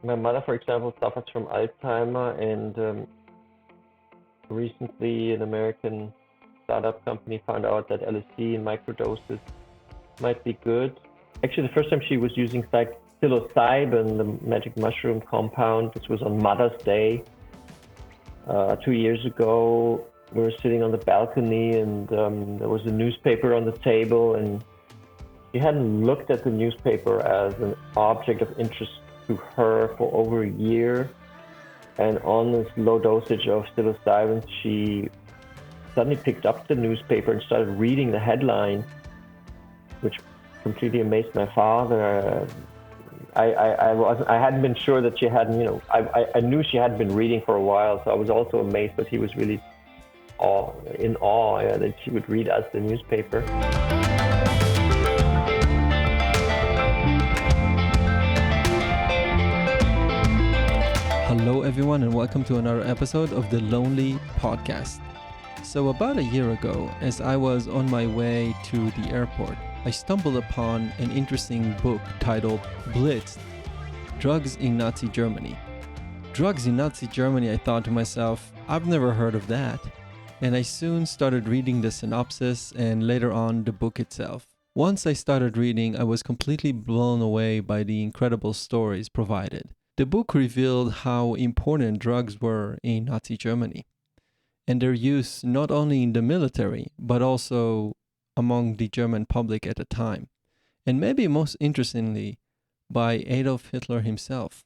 My mother, for example, suffers from Alzheimer, and recently an American startup company found out that LSD in microdoses might be good. Actually, the first time she was using psilocybin, the magic mushroom compound, this was on Mother's Day 2 years ago. We were sitting on the balcony, and there was a newspaper on the table, and she hadn't looked at the newspaper as an object of interest to her for over a year. And on this low dosage of psilocybin, she suddenly picked up the newspaper and started reading the headline, which completely amazed my father. I hadn't been sure that she hadn't, I knew she hadn't been reading for a while, so I was also amazed that he was really in awe that she would read us the newspaper. Hello everyone and welcome to another episode of the Lonely Podcast. So about a year ago, as I was on my way to the airport, I stumbled upon an interesting book titled Blitzed, Drugs in Nazi Germany. Drugs in Nazi Germany, I thought to myself, I've never heard of that. And I soon started reading the synopsis and later on the book itself. Once I started reading, I was completely blown away by the incredible stories provided. The book revealed how important drugs were in Nazi Germany and their use not only in the military, but also among the German public at the time. And maybe most interestingly, by Adolf Hitler himself,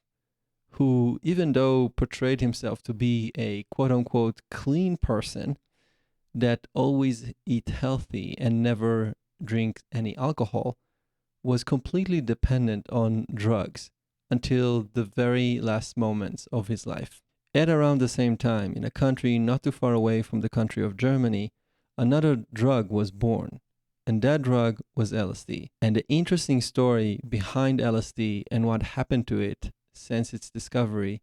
who, even though portrayed himself to be a quote-unquote clean person that always eat healthy and never drink any alcohol, was completely dependent on drugs until the very last moments of his life. At around the same time, in a country not too far away from the country of Germany, another drug was born, and that drug was LSD. And the interesting story behind LSD and what happened to it since its discovery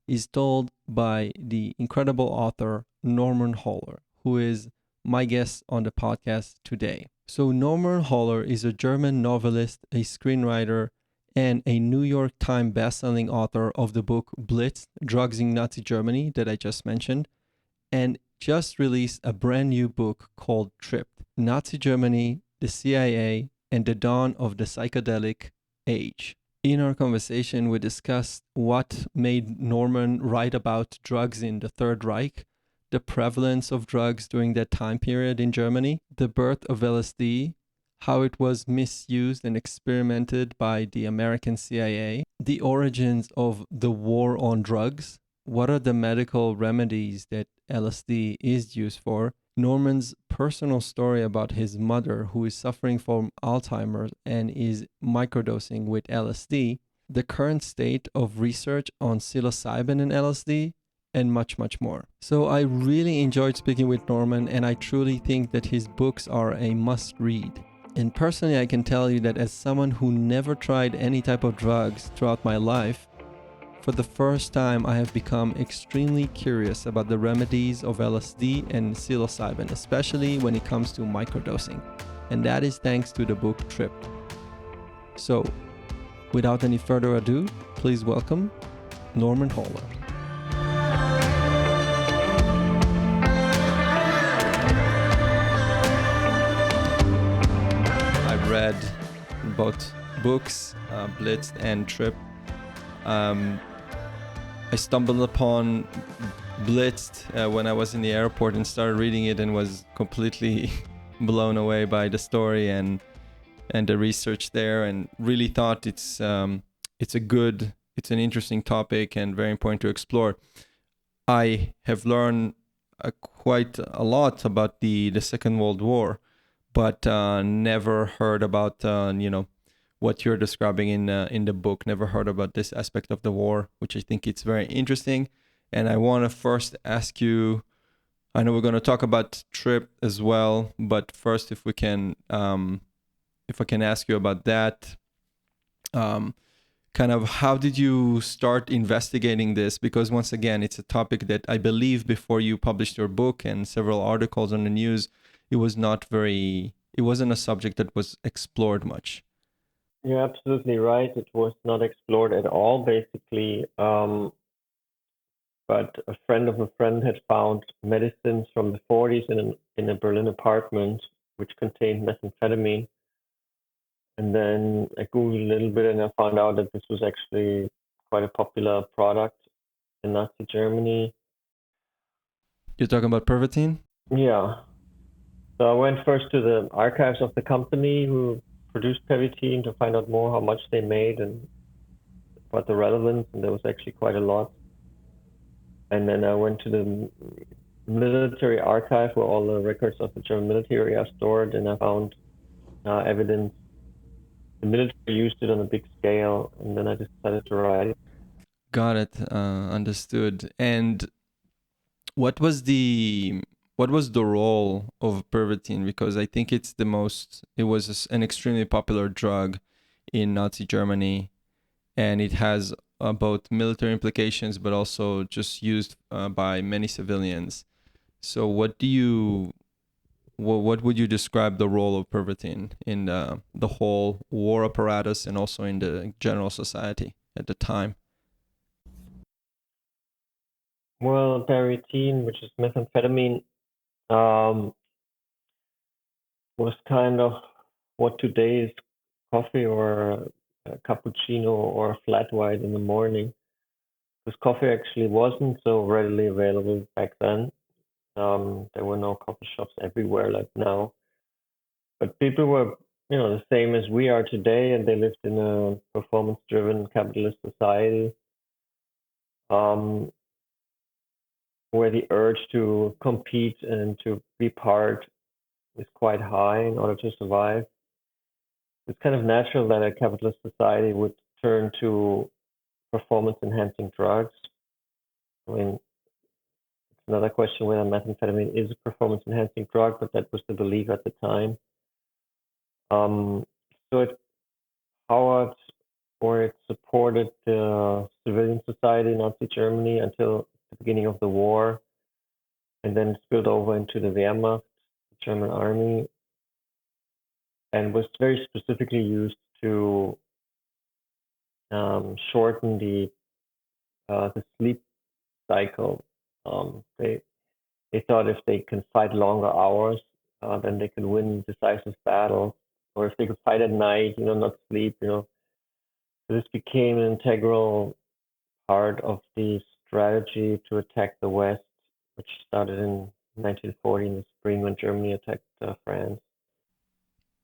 is told by the incredible author Norman Ohler, who is my guest on the podcast today. So Norman Ohler is a German novelist, a screenwriter, and a New York Times bestselling author of the book Blitzed, Drugs in Nazi Germany that I just mentioned, and just released a brand new book called Tripped, Nazi Germany, the CIA, and the Dawn of the Psychedelic Age. In our conversation, we discussed what made Norman write about drugs in the Third Reich, the prevalence of drugs during that time period in Germany, the birth of LSD, how it was misused and experimented by the American CIA, the origins of the war on drugs, what are the medical remedies that LSD is used for, Norman's personal story about his mother who is suffering from Alzheimer's and is microdosing with LSD, the current state of research on psilocybin and LSD, and much, much more. So I really enjoyed speaking with Norman, and I truly think that his books are a must-read. And personally, I can tell you that as someone who never tried any type of drugs throughout my life, for the first time I have become extremely curious about the remedies of LSD and psilocybin, especially when it comes to microdosing. And that is thanks to the book Tripped. So, without any further ado, please welcome Norman Ohler. Read both books, Blitzed and Tripped. I stumbled upon Blitzed when I was in the airport and started reading it and was completely blown away by the story and the research there, and really thought it's an interesting topic and very important to explore. I have learned quite a lot about the Second World War, but never heard about what you're describing in the book. Never heard about this aspect of the war, which I think it's very interesting. And I want to first ask you, I know we're going to talk about Trip as well, but first, if I can ask you about that, kind of how did you start investigating this? Because once again, it's a topic that I believe before you published your book and several articles on the news, it wasn't a subject that was explored much. You're absolutely right. It was not explored at all, basically. But a friend of a friend had found medicines from the 40s in a Berlin apartment which contained methamphetamine. And then I Googled a little bit and I found out that this was actually quite a popular product in Nazi Germany. You're talking about Pervitin? Yeah. So I went first to the archives of the company who produced Pervitin to find out more how much they made and what the relevance, and there was actually quite a lot. And then I went to the military archive where all the records of the German military are stored, and I found evidence the military used it on a big scale, and then I decided to write it. Got it. Understood. And what was the role of Pervitin? Because I think it was an extremely popular drug in Nazi Germany, and it has both military implications, but also just used by many civilians. So, what would you describe the role of Pervitin in the whole war apparatus and also in the general society at the time? Well, Pervitin, which is methamphetamine, um, was kind of what today is coffee or a cappuccino or a flat white in the morning. Because coffee actually wasn't so readily available back then. There were no coffee shops everywhere like now. But people were, the same as we are today, and they lived in a performance-driven capitalist society, um, where the urge to compete and to be part is quite high in order to survive. It's kind of natural that a capitalist society would turn to performance-enhancing drugs. I mean, it's another question whether methamphetamine is a performance-enhancing drug, but that was the belief at the time. Um, so it powered or it supported the civilian society in Nazi Germany until the beginning of the war, and then it spilled over into the Wehrmacht, the German army, and was very specifically used to shorten the sleep cycle. They thought if they can fight longer hours, then they can win decisive battles, or if they could fight at night, not sleep. So this became an integral part of the strategy to attack the West, which started in 1940 in the spring when Germany attacked France.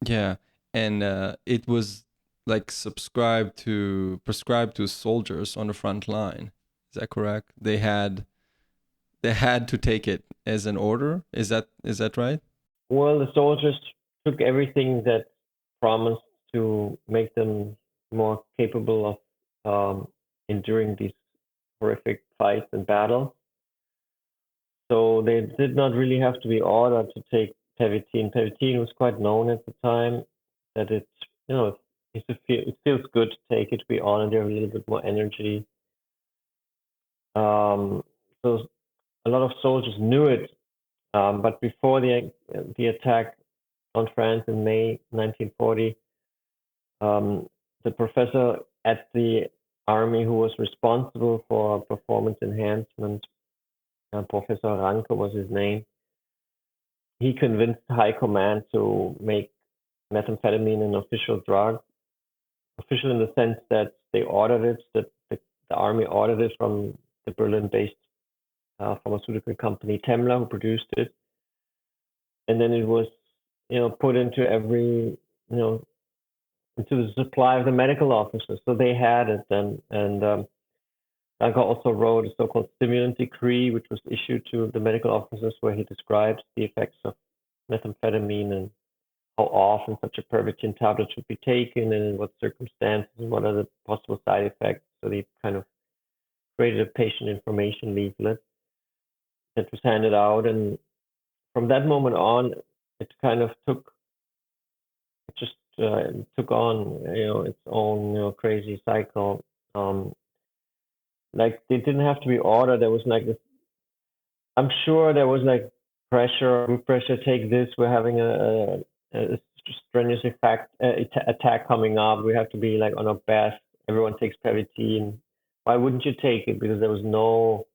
Yeah, and it was like prescribed to soldiers on the front line. Is that correct? They had to take it as an order. Is that right? Well, the soldiers took everything that promised to make them more capable of enduring these horrific fights and battles. So they did not really have to be ordered to take Pervitin. Pervitin was quite known at the time that you know, it feels good to take it, to be honest. You have a little bit more energy. Um, so a lot of soldiers knew it, but before the attack on France in May 1940, the professor at the army who was responsible for performance enhancement, Professor Ranke was his name, he convinced high command to make methamphetamine an official drug. Official in the sense that they ordered it, that the army ordered it from the Berlin-based pharmaceutical company Temmler, who produced it, and then it was, put into into the supply of the medical officers. So they had it then, and Ranke also wrote a so-called stimulant decree, which was issued to the medical officers, where he describes the effects of methamphetamine and how often such a Pervitin tablet should be taken and in what circumstances and what are the possible side effects. So they kind of created a patient information leaflet that was handed out. And from that moment on, it kind of just took on, its own, crazy cycle. Um, like they didn't have to be ordered. There was like this, I'm sure there was like pressure, group pressure, take this. We're having a strenuous attack coming up. We have to be like on our best. Everyone takes Pervitin. Why wouldn't you take it? Because there was no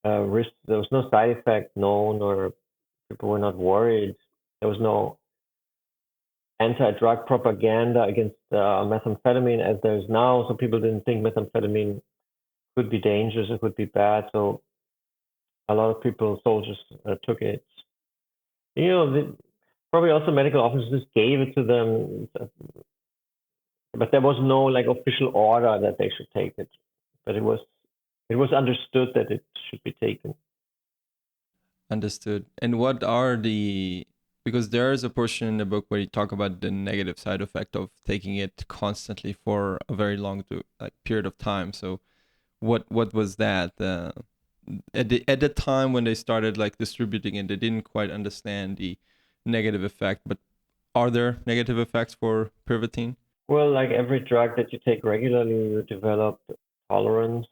risk. There was no side effect known, or people were not worried. There was no anti-drug propaganda against methamphetamine as there's now. So people didn't think methamphetamine could be dangerous. It could be bad. So a lot of people, soldiers, took it. Probably also medical officers gave it to them, but there was no like official order that they should take it. But it was understood that it should be taken. Understood. And what are because there is a portion in the book where you talk about the negative side effect of taking it constantly for a very long period of time. So what was that? At the time when they started like distributing it, they didn't quite understand the negative effect. But are there negative effects for Pervitin? Well, like every drug that you take regularly, you develop tolerance.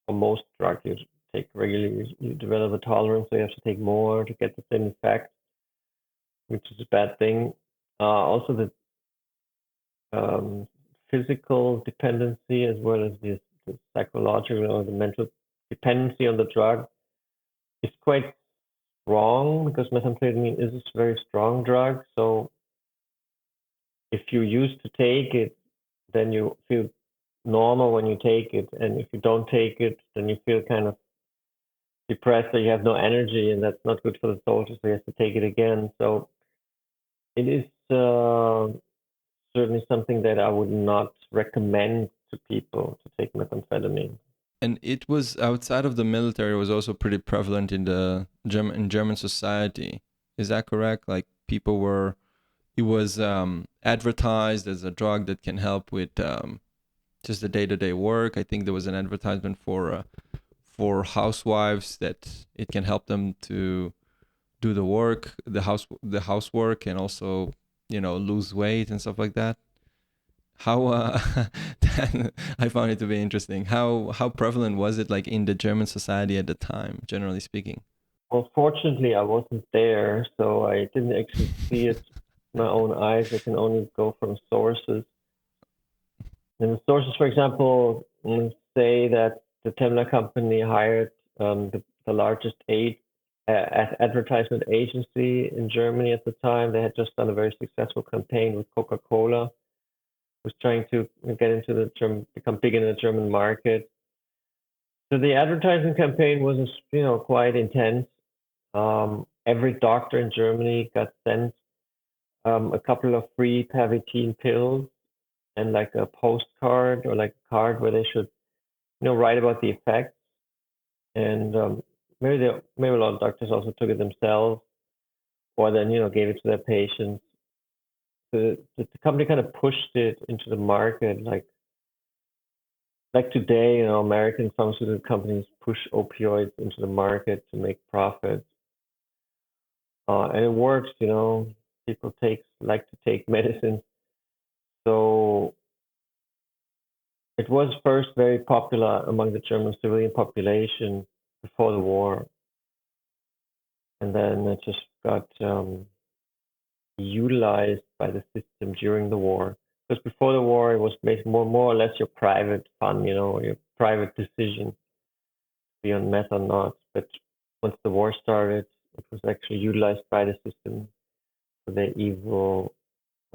For most drugs you take regularly, you develop a tolerance, so you have to take more to get the same effect, which is a bad thing. Also, the physical dependency as well as the psychological or the mental dependency on the drug is quite strong because methamphetamine is a very strong drug. So if you used to take it, then you feel normal when you take it, and if you don't take it, then you feel kind of depressed or you have no energy, and that's not good for the soldier, so he has to take it again. So it is certainly something that I would not recommend to people to take methamphetamine. And it was outside of the military, it was also pretty prevalent in the German society. Is that correct? Like it was advertised as a drug that can help with just the day-to-day work. I think there was an advertisement for housewives that it can help them to do the work, the housework, and also lose weight and stuff like that. How I found it to be interesting. How prevalent was it like in the German society at the time, generally speaking? Well, fortunately, I wasn't there, so I didn't actually see it with my own eyes. I can only go from sources. And the sources, for example, say that the Temmler company hired the largest advertisement agency in Germany at the time. They had just done a very successful campaign with Coca-Cola, was trying to get into become big in the German market. So the advertising campaign was, quite intense. Every doctor in Germany got sent a couple of free Pervitin pills and like a postcard or like a card where they should, write about the effects. And maybe a lot of doctors also took it themselves, or then gave it to their patients. The company kind of pushed it into the market, like today, American pharmaceutical companies push opioids into the market to make profit, and it works. People like to take medicine, so it was first very popular among the German civilian population before the war, and then it just got utilized by the system during the war. Because before the war, it was more or less your private fun, your private decision to be on meth or not. But once the war started, it was actually utilized by the system for their evil,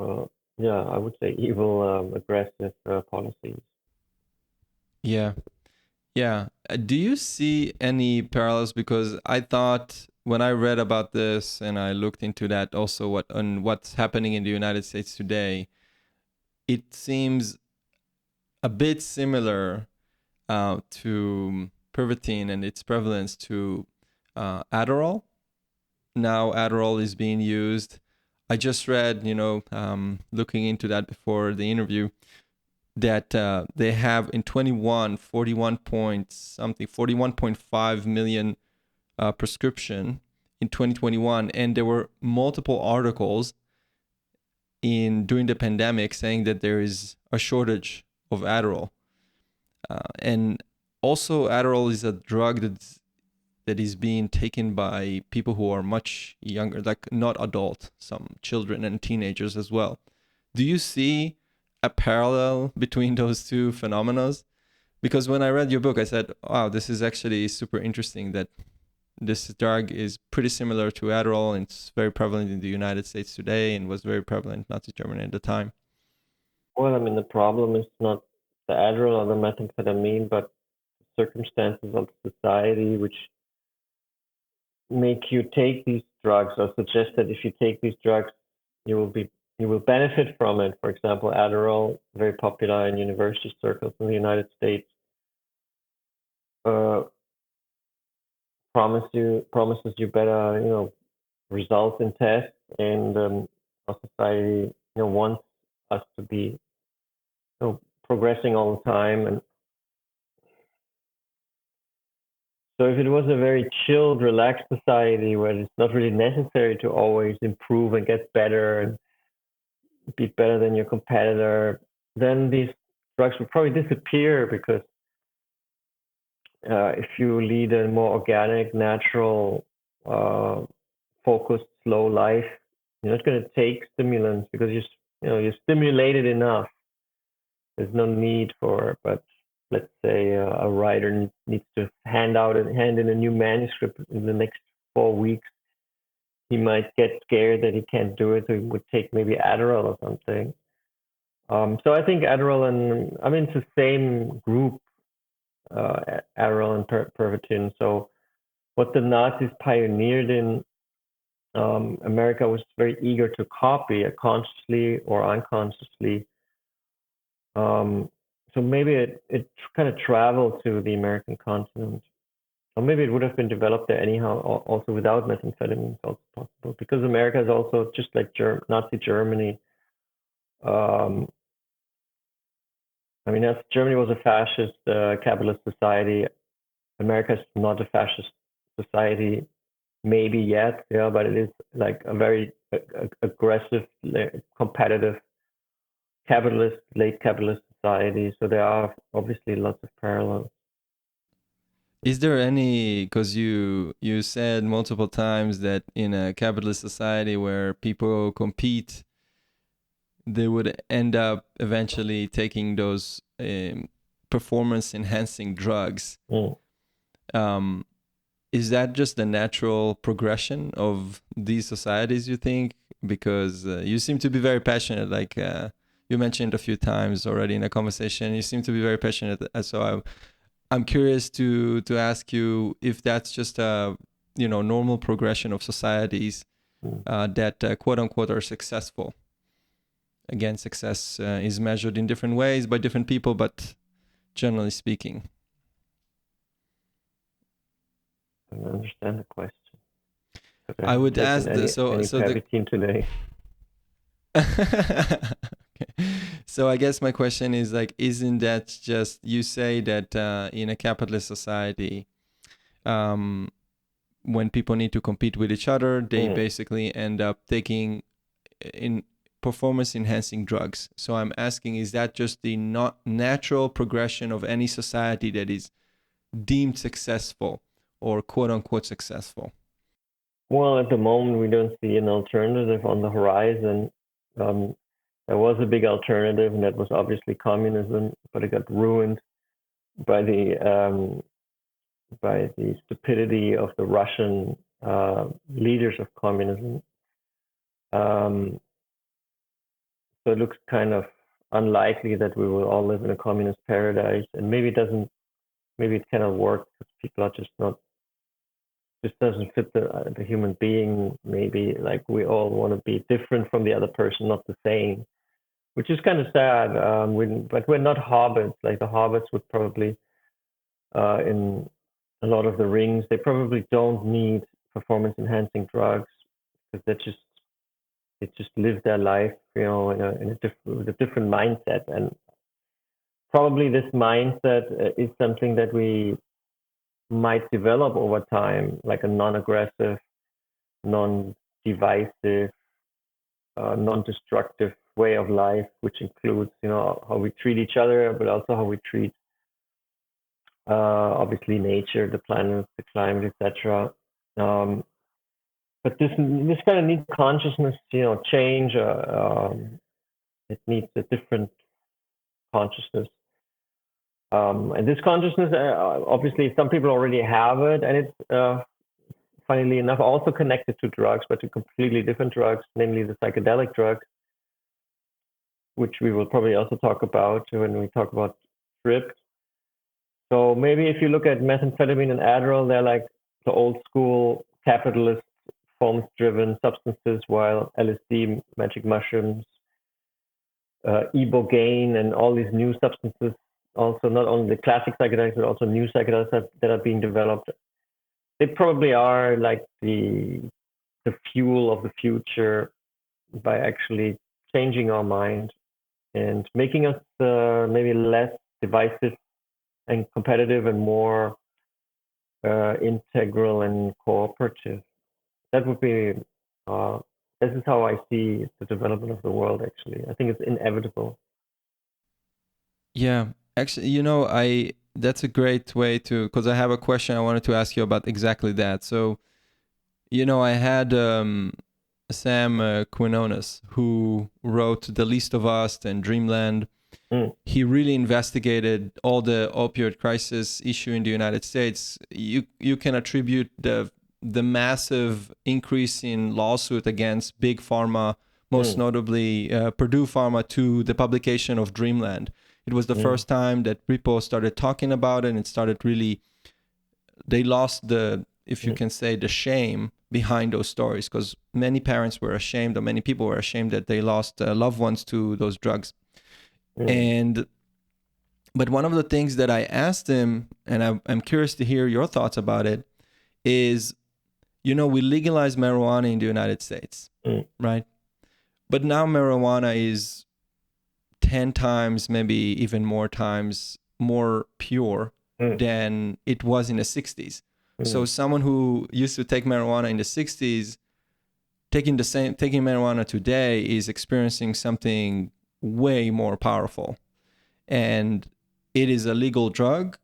I would say evil, aggressive policies. Yeah. Yeah. Do you see any parallels? Because I thought when I read about this and I looked into that also what's happening in the United States today, it seems a bit similar to Pervitin and its prevalence to Adderall. Now Adderall is being used. I just read, looking into that before the interview, that they have in 41.5 million prescription in 2021, and there were multiple articles during the pandemic saying that there is a shortage of Adderall, and also Adderall is a drug that's that is being taken by people who are much younger, like not adult, some children and teenagers as well. Do you see a parallel between those two phenomena? Because when I read your book, I said, wow, this is actually super interesting that this drug is pretty similar to Adderall, and it's very prevalent in the United States today and was very prevalent in Nazi Germany at the time. Well, I mean, the problem is not the Adderall or the methamphetamine, but circumstances of society which make you take these drugs, or suggest that if you take these drugs, you will benefit from it. For example, Adderall, very popular in university circles in the United States, promises you better, results in tests, and our society, wants us to be, progressing all the time. And so if it was a very chilled, relaxed society where it's not really necessary to always improve and get better and be better than your competitor, then these drugs would probably disappear, because if you lead a more organic, natural, focused, slow life, you're not going to take stimulants because you're stimulated enough. There's no need for, but let's say a writer needs to hand in a new manuscript in the next 4 weeks. He might get scared that he can't do it, so he would take maybe Adderall or something. So I think Adderall it's the same group, Adderall and Pervitin. So what the Nazis pioneered in America was very eager to copy, consciously or unconsciously. So maybe it kind of traveled to the American continent. Or maybe it would have been developed there anyhow, also without methamphetamine. It's also possible, because America is also just like Nazi Germany. Germany was a fascist, capitalist society. America is not a fascist society, maybe yet, but it is like a very aggressive, competitive, late capitalist society. So there are obviously lots of parallels. Is there any, because you said multiple times that in a capitalist society where people compete, they would end up eventually taking those performance enhancing drugs. Is that just the natural progression of these societies, you think? Because you seem to be very passionate, like you mentioned a few times already in a conversation, you seem to be very passionate. So I'm curious to ask you if that's just a normal progression of societies that quote unquote are successful. Again, success is measured in different ways by different people, but generally speaking. I don't understand the question. I would ask any Pervitin today. Okay. So I guess my question is like, isn't that just, you say that in a capitalist society, when people need to compete with each other, they basically end up taking in performance enhancing drugs. So I'm asking, is that just the not natural progression of any society that is deemed successful or quote unquote successful? Well, at the moment, we don't see an alternative on the horizon. There was a big alternative, and that was obviously communism, but it got ruined by the stupidity of the Russian leaders of communism. So it looks kind of unlikely that we will all live in a communist paradise, and maybe it cannot work because people are just doesn't fit the human being. Maybe like we all want to be different from the other person, not the same, which is kind of sad. But we're not hobbits. Like the hobbits would probably, in a lot of the rings, they probably don't need performance enhancing drugs, because they just live their life, with a different mindset. And probably this mindset is something that we might develop over time, like a non-aggressive, non-divisive, non-destructive way of life, which includes, how we treat each other, but also how we treat obviously nature, the planet, the climate, etc. But this kind of needs consciousness, change. It needs a different consciousness. And this consciousness, obviously, some people already have it, and it's funnily enough also connected to drugs, but to completely different drugs, namely the psychedelic drugs, which we will probably also talk about when we talk about trips. So maybe if you look at methamphetamine and Adderall, they're like the old school capitalist forms-driven substances, while LSD, magic mushrooms, ibogaine, and all these new substances, also not only the classic psychedelics, but also new psychedelics that are being developed. They probably are like the fuel of the future by actually changing our mind and making us maybe less divisive and competitive and more integral and cooperative. That would be, this is how I see the development of the world, actually. I think it's inevitable. Yeah, actually, that's a great way to, because I have a question I wanted to ask you about exactly that. So, I had Sam Quinones, who wrote The Least of Us and Dreamland. He really investigated all the opioid crisis issue in the United States. You can attribute the massive increase in lawsuit against big pharma, most notably Purdue Pharma, to the publication of Dreamland. It was the first time that people started talking about it, and it started really, they lost the, if you can say, the shame behind those stories, because many parents were ashamed, or many people were ashamed that they lost loved ones to those drugs. But one of the things that I asked him, and I'm curious to hear your thoughts about it, is, we legalized marijuana in the United States, right? But now marijuana is 10 times, maybe even more times, more pure than it was in the 60s. So someone who used to take marijuana in the 60s, taking marijuana today is experiencing something way more powerful. And it is a legal drug.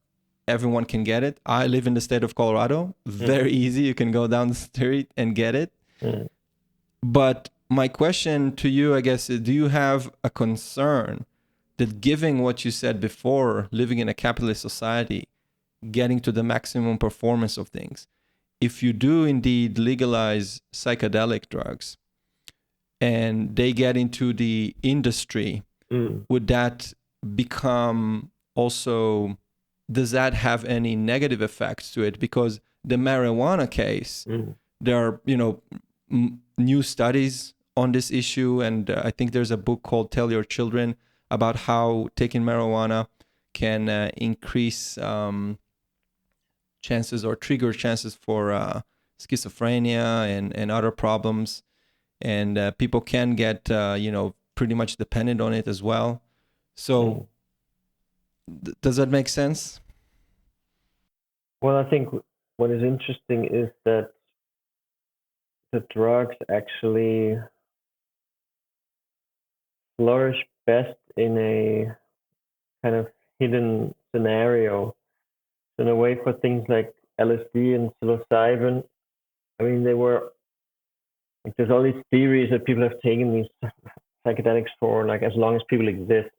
Everyone can get it. I live in the state of Colorado. Very easy. You can go down the street and get it. But my question to you, I guess, is, do you have a concern that, given what you said before, living in a capitalist society, getting to the maximum performance of things, if you do indeed legalize psychedelic drugs and they get into the industry, would that become also, does that have any negative effects to it? Because the marijuana case, there are, new studies on this issue. And I think there's a book called Tell Your Children about how taking marijuana can increase chances or trigger chances for schizophrenia and other problems. And people can get, pretty much dependent on it as well. So does that make sense? Well, I think what is interesting is that the drugs actually flourish best in a kind of hidden scenario. So in a way, for things like LSD and psilocybin, I mean, there's all these theories that people have taken these psychedelics for like as long as people exist.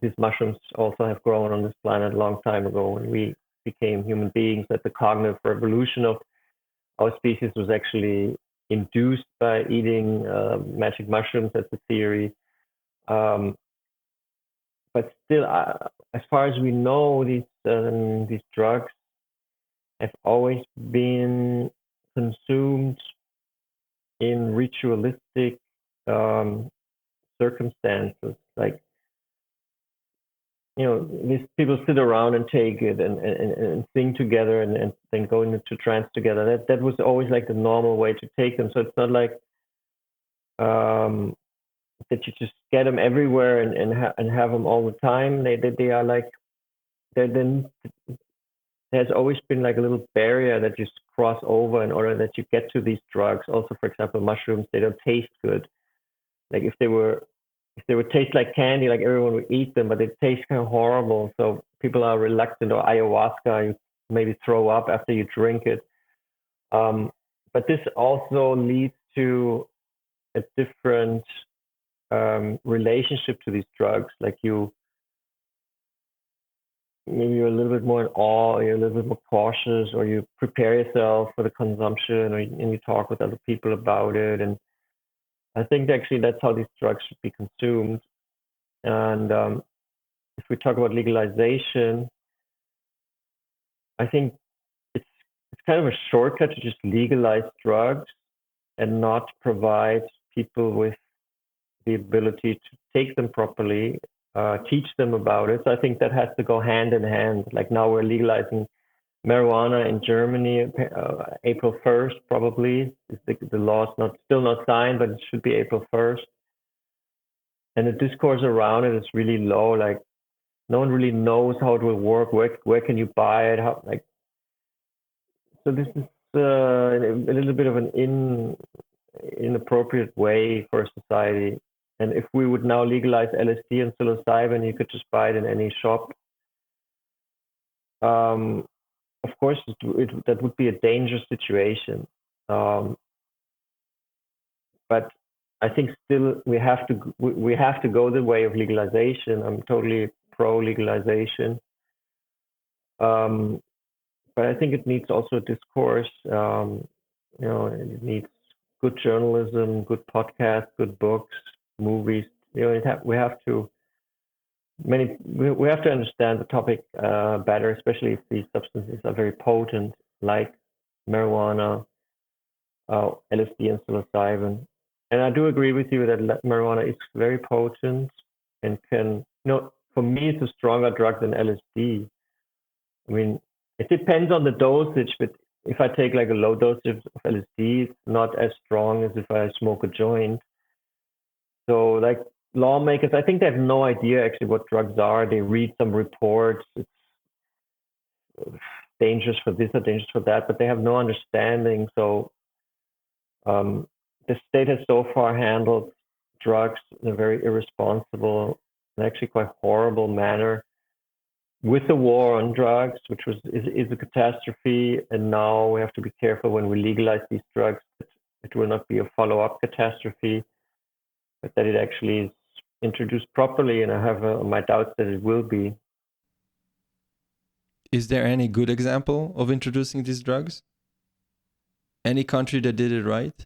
These mushrooms also have grown on this planet a long time ago when we became human beings, that the cognitive revolution of our species was actually induced by eating magic mushrooms. That's the theory. But still, as far as we know, these drugs have always been consumed in ritualistic circumstances. Like, these people sit around and take it and sing together and then go into trance together. That was always like the normal way to take them. So it's not like that you just get them everywhere and have them all the time. They are like, there's always been like a little barrier that you cross over in order that you get to these drugs. Also, for example, mushrooms, they don't taste good. Like if they would taste like candy, like everyone would eat them, but they taste kind of horrible. So people are reluctant, or ayahuasca, you maybe throw up after you drink it. But this also leads to a different relationship to these drugs. Like maybe you're a little bit more in awe, or you're a little bit more cautious, or you prepare yourself for the consumption, and you talk with other people about it. And I think actually that's how these drugs should be consumed. And if we talk about legalization, I think it's kind of a shortcut to just legalize drugs and not provide people with the ability to take them properly, teach them about it. So I think that has to go hand in hand. Like now we're legalizing marijuana in Germany, April 1st probably. The law's still not signed, but it should be April 1st. And the discourse around it is really low. Like no one really knows how it will work. Where can you buy it? So this is a little bit of an inappropriate way for a society. And if we would now legalize LSD and psilocybin, you could just buy it in any shop. Of course, that would be a dangerous situation. But I think still we have to go the way of legalization. I'm totally pro legalization. But I think it needs also a discourse. It needs good journalism, good podcasts, good books, movies. We have to understand the topic better, especially if these substances are very potent, like marijuana, LSD, and psilocybin. And I do agree with you that marijuana is very potent and can, for me, it's a stronger drug than LSD. I mean, it depends on the dosage, but if I take like a low dosage of LSD, it's not as strong as if I smoke a joint. So like lawmakers, I think they have no idea actually what drugs are. They read some reports. It's dangerous for this or dangerous for that, but they have no understanding. So the state has so far handled drugs in a very irresponsible and actually quite horrible manner. With the war on drugs, which is a catastrophe, and now we have to be careful when we legalize these drugs that it will not be a follow-up catastrophe, but that it actually is introduced properly, and I have my doubts that it will be. Is there any good example of introducing these drugs? Any country that did it right?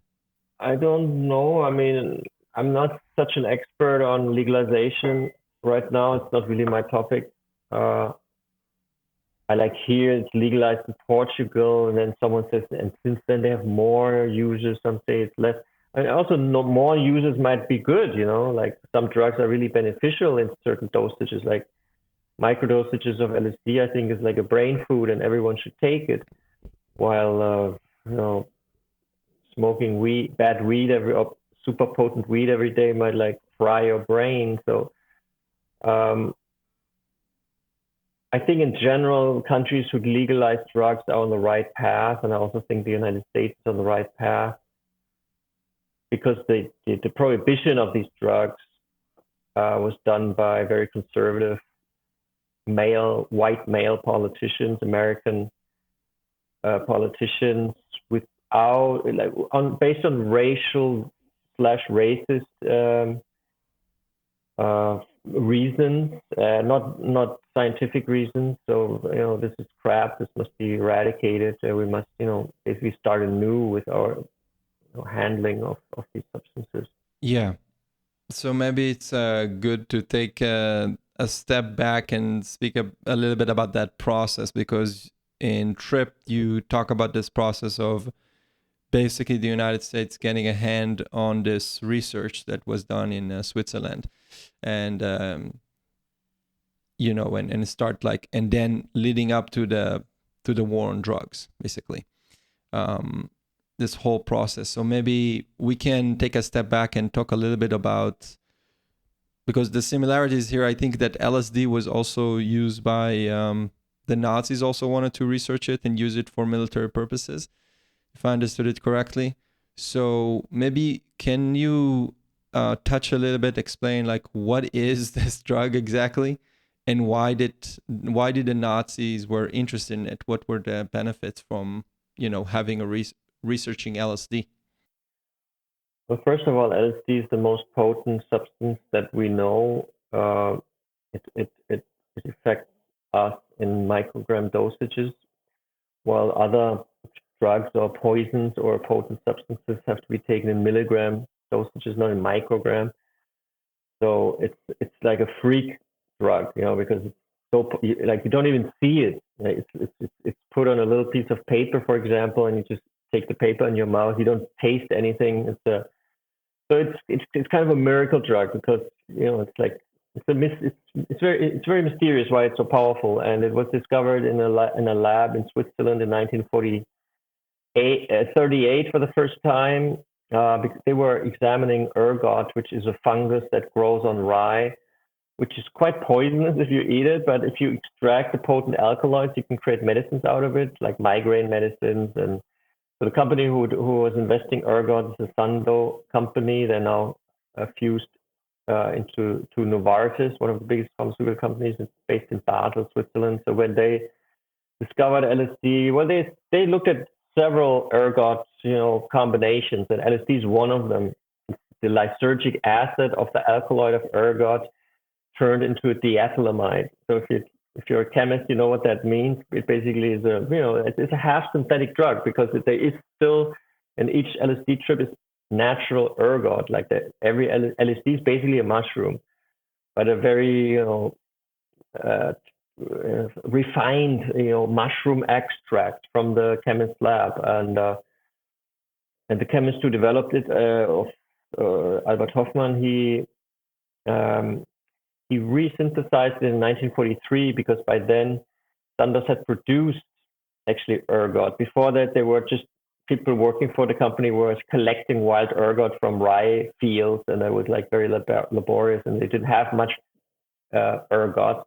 I don't know. I mean, I'm not such an expert on legalization right now. It's not really my topic. I like here it's legalized in Portugal, and then someone says, and since then they have more users. Some say it's less. And also, more users might be good. Like some drugs are really beneficial in certain dosages. Like microdosages of LSD, I think, is like a brain food, and everyone should take it. While smoking bad weed or super potent weed every day might like fry your brain. So I think in general, countries who legalize drugs are on the right path, and I also think the United States is on the right path, because the prohibition of these drugs was done by very conservative white male politicians, American politicians, based on racial/racist reasons, not scientific reasons. So this is crap. This must be eradicated. We must basically start anew with our handling of these substances. Yeah. So maybe it's good to take a step back and speak a little bit about that process, because in TRIP you talk about this process of basically the United States getting a hand on this research that was done in Switzerland, and and start and then leading up to the war on drugs, basically. This whole process. So maybe we can take a step back and talk a little bit about, because the similarities here, I think that LSD was also used by the Nazis, also wanted to research it and use it for military purposes, if I understood it correctly. So maybe can you touch a little bit, explain what is this drug exactly, And why did the Nazis were interested in it? What were the benefits from having a researching LSD? Well, first of all, LSD is the most potent substance that we know. It affects us in microgram dosages, while other drugs or poisons or potent substances have to be taken in milligram dosages, not in microgram. So it's like a freak drug, because it's so like you don't even see it. Like, it's put on a little piece of paper, for example, and you just take the paper in your mouth. You don't taste anything. It's kind of a miracle drug because it's like it's very mysterious why it's so powerful, and it was discovered in a lab in Switzerland in 1938 for the first time. Because they were examining ergot, which is a fungus that grows on rye, which is quite poisonous if you eat it. But if you extract the potent alkaloids, you can create medicines out of it, like migraine medicines. And so the company who was investing ergot is a Sandoz company. They're now fused into Novartis, one of the biggest pharmaceutical companies. It's based in Basel, Switzerland. So when they discovered LSD, well, they looked at several ergot combinations, and LSD is one of them. The lysergic acid of the alkaloid of ergot turned into a diethylamide. So if you're a chemist, you know what that means. It basically is it's a half synthetic drug because there is still, and each LSD trip is natural ergot. Like every LSD is basically a mushroom, but a very refined mushroom extract from the chemist lab, and the chemist who developed it, Albert Hoffmann, he resynthesized it in 1943 because by then Sandoz had produced actually ergot. Before that, there were just people working for the company were collecting wild ergot from rye fields, and it was like very laborious, and they didn't have much ergot.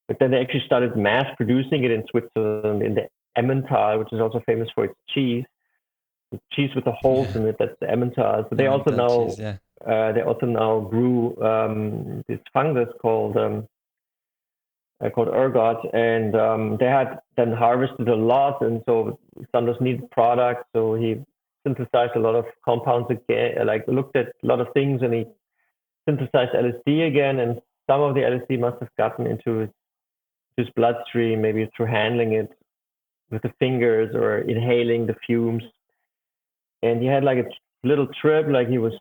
But then they actually started mass producing it in Switzerland, in the Emmental, which is also famous for its cheese. The cheese with the holes in it, that's the Emmental. So they also now cheese, yeah. they also now grew this fungus called ergot, and they had then harvested a lot, and so Sandoz needed product, so he synthesized a lot of compounds again, like looked at a lot of things, and he synthesized LSD again, and some of the LSD must have gotten into his bloodstream, maybe through handling it with the fingers or inhaling the fumes. And he had like a little trip, like he was,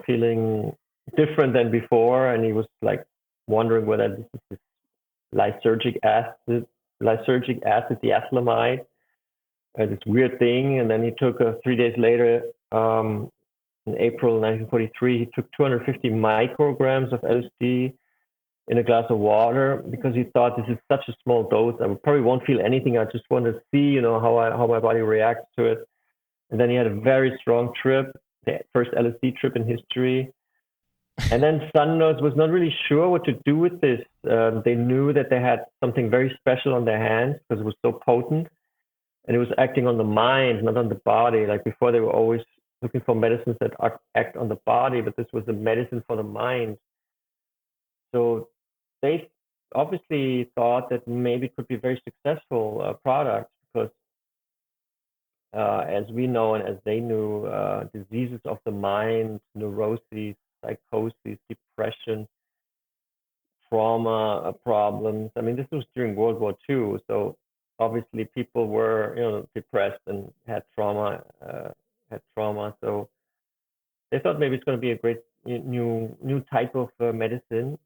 feeling different than before, and he was like wondering whether this is this lysergic acid diethylamide, this weird thing. And then he took 3 days later, in April 1943, he took 250 micrograms of LSD in a glass of water because he thought this is such a small dose. I probably won't feel anything. I just want to see, how my body reacts to it. And then he had a very strong trip, the first LSD trip in history. And then Sandoz was not really sure what to do with this. They knew that they had something very special on their hands because it was so potent, and it was acting on the mind, not on the body. Like before, they were always looking for medicines that act on the body, but this was a medicine for the mind. So they obviously thought that maybe it could be a very successful product because, as we know and as they knew, diseases of the mind, neuroses, psychosis, depression, trauma problems. I mean, this was during World War II, so obviously people were, depressed and had trauma. So they thought maybe it's going to be a great new type of medicine.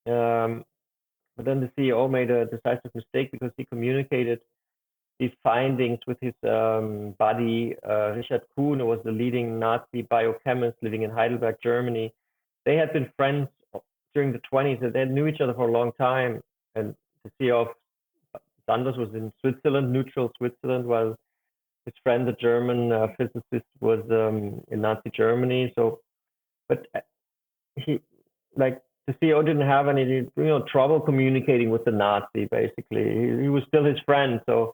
But then the CEO made a decisive mistake because he communicated these findings with his buddy, Richard Kuhn, who was the leading Nazi biochemist living in Heidelberg, Germany. They had been friends during the 1920s, and they knew each other for a long time. And the CEO of Sandoz was in Switzerland, neutral Switzerland, while his friend, the German physicist, was in Nazi Germany. So, but he, like, the CEO didn't have any, trouble communicating with the Nazi. Basically, he was still his friend. So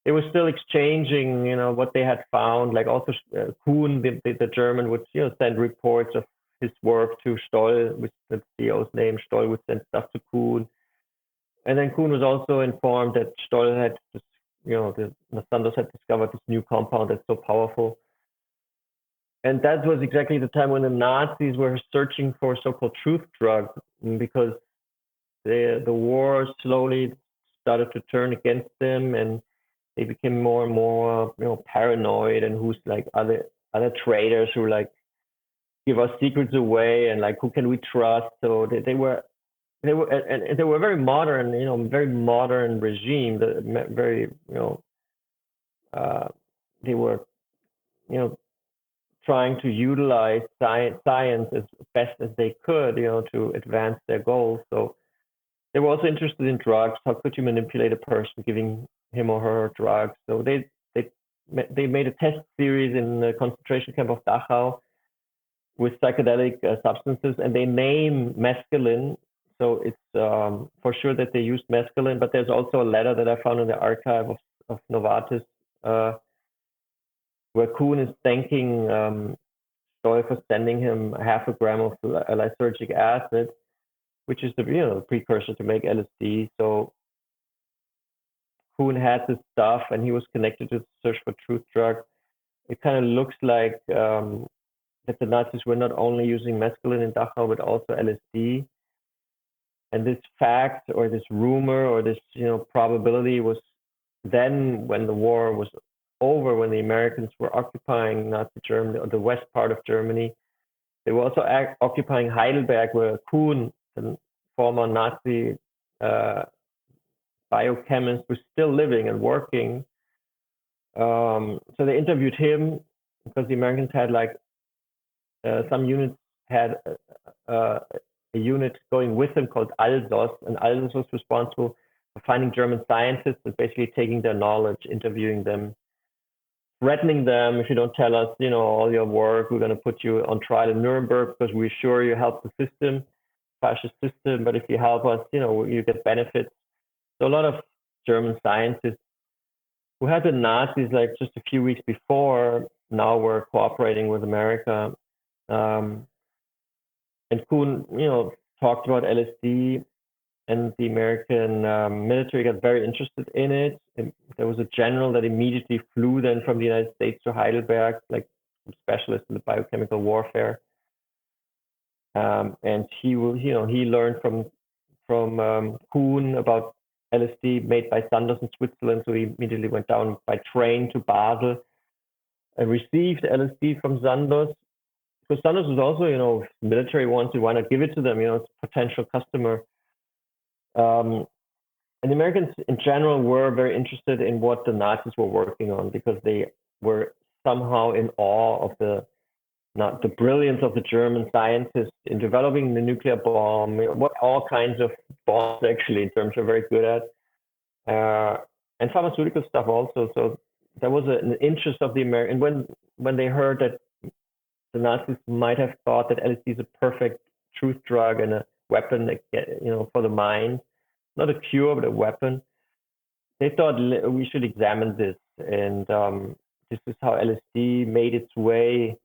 they were still exchanging, what they had found. Like also Kuhn, the German, would send reports of his work to Stoll, with the CEO's name. Stoll would send stuff to Kuhn. And then Kuhn was also informed that Stoll had, Sandoz had discovered this new compound that's so powerful. And that was exactly the time when the Nazis were searching for so-called truth drugs, because the war slowly started to turn against them, and they became more and more, paranoid, and who's like other traders who like give us secrets away, and like who can we trust? So they were and they were very modern, very modern regime. Very, they were, trying to utilize science as best as they could, to advance their goals. So they were also interested in drugs. How could you manipulate a person, giving him or her drugs? So they made a test series in the concentration camp of Dachau with psychedelic substances, and they name mescaline. So it's for sure that they used mescaline, but there's also a letter that I found in the archive of Novartis, where Kuhn is thanking Stoll for sending him 0.5 gram of lysergic acid, which is the precursor to make LSD. So Kuhn had this stuff, and he was connected to the search for truth drug. It kind of looks like that the Nazis were not only using mescaline in Dachau, but also LSD. And this fact, or this rumor, or this probability was then, when the war was over, when the Americans were occupying Nazi Germany, or the west part of Germany, they were also occupying Heidelberg, where Kuhn, the former Nazi biochemist, was still living and working. So they interviewed him, because the Americans had like some units had a unit going with them called Alsos, and Alsos was responsible for finding German scientists and basically taking their knowledge, interviewing them, threatening them: if you don't tell us, all your work, we're going to put you on trial in Nuremberg, because we're sure you help the system, fascist system. But if you help us, you get benefits. So a lot of German scientists who had been Nazis like just a few weeks before now were cooperating with America. And Kuhn, talked about LSD, and the American military got very interested in it. And there was a general that immediately flew then from the United States to Heidelberg, like a specialist in the biochemical warfare. And he learned from Kuhn about LSD made by Sandoz in Switzerland. So he immediately went down by train to Basel and received LSD from Sandoz. Because Sandoz was also, military wanted, why not give it to them? It's a potential customer. And the Americans in general were very interested in what the Nazis were working on, because they were somehow in awe of the brilliance of the German scientists in developing the nuclear bomb, what all kinds of bombs actually in terms of very good at, and pharmaceutical stuff also. So there was an interest of the American. When they heard that the Nazis might have thought that LSD is a perfect truth drug and a weapon, for the mind, not a cure, but a weapon, they thought we should examine this. And this is how LSD made its way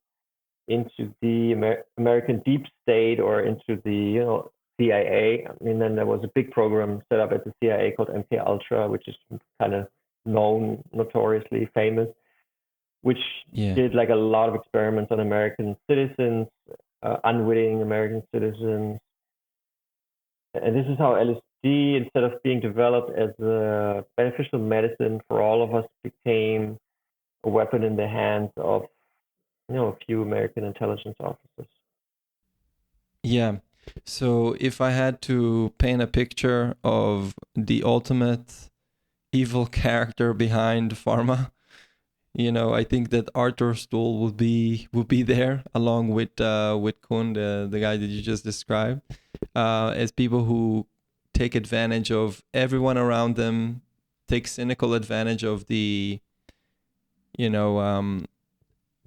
into the American deep state, or into the CIA. I mean, then there was a big program set up at the CIA called MK Ultra, which is kind of notoriously famous, which did like a lot of experiments on American citizens, unwitting American citizens. And this is how LSD, instead of being developed as a beneficial medicine for all of us, became a weapon in the hands of a few American intelligence officers. Yeah. So if I had to paint a picture of the ultimate evil character behind pharma, I think that Arthur Stoll would be there, along with Kuhn, the guy that you just described, as people who take advantage of everyone around them, take cynical advantage of the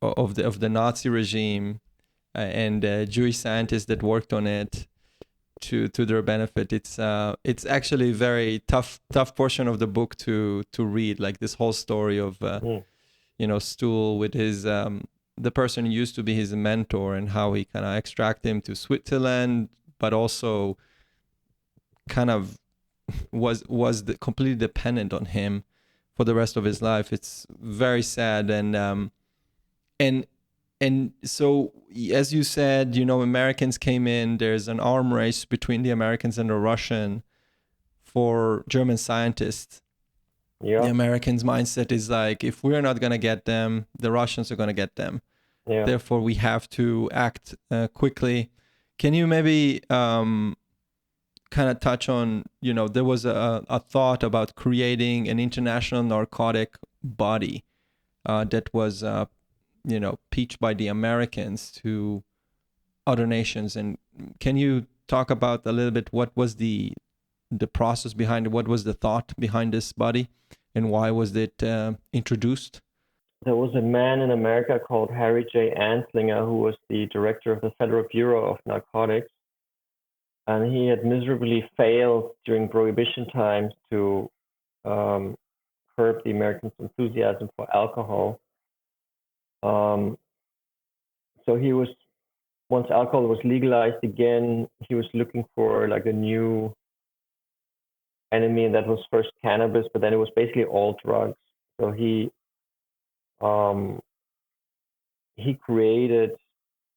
of the Nazi regime and Jewish scientists that worked on it to their benefit. It's actually a very tough portion of the book to read, like this whole story of Stoll with his the person who used to be his mentor, and how he kind of extracted him to Switzerland, but also kind of completely dependent on him for the rest of his life. It's very sad. And so, as you said, Americans came in. There's an arm race between the Americans and the Russian for German scientists. Yeah. The Americans' mindset is like, if we're not going to get them, the Russians are going to get them. Yeah. Therefore, we have to act quickly. Can you maybe kind of touch on, there was a thought about creating an international narcotic body that was, pitched by the Americans to other nations. And can you talk about a little bit what was the process behind it? What was the thought behind this body, and why was it introduced? There was a man in America called Harry J. Anslinger, who was the director of the Federal Bureau of Narcotics. And he had miserably failed during Prohibition times to curb the Americans' enthusiasm for alcohol. So he was, once alcohol was legalized again, he was looking for like a new enemy, and that was first cannabis, but then it was basically all drugs. So he created,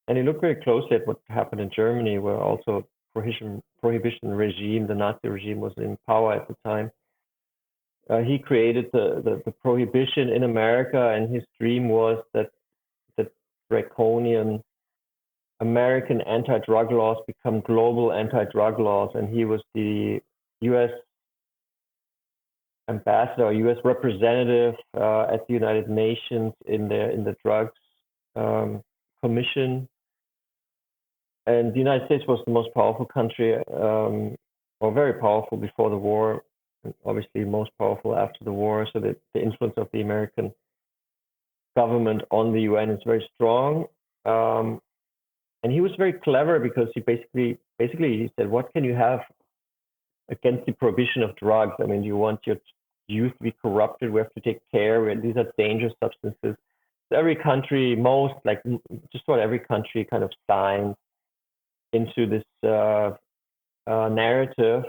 and he looked very closely at what happened in Germany, where also prohibition regime, the Nazi regime, was in power at the time. He created the prohibition in America, and his dream was that the draconian American anti-drug laws become global anti-drug laws, and he was the U.S. ambassador or U.S. representative at the United Nations in the drugs commission. And the United States was the most powerful country, or very powerful before the war, and obviously most powerful after the war. So that the influence of the American government on the UN is very strong. And he was very clever because he basically he said, what can you have against the prohibition of drugs? I mean, you want your youth to be corrupted. We have to take care. These are dangerous substances. So every country, just about every country kind of signed into this narrative.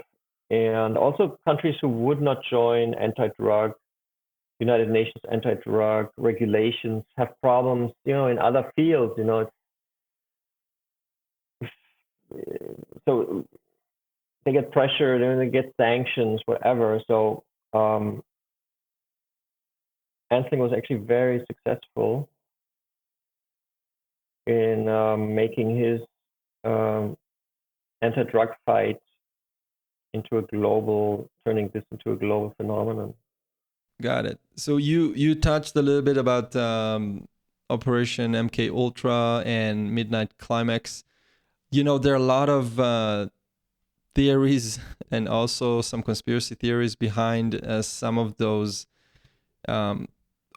And also countries who would not join anti-drug, United Nations anti-drug regulations have problems, in other fields, so they get pressure, then they get sanctions, whatever. So Anslinger was actually very successful in making his anti-drug fight turning this into a global phenomenon. Got it. So you touched a little bit about Operation MK Ultra and Midnight Climax. There are a lot of theories and also some conspiracy theories behind some of those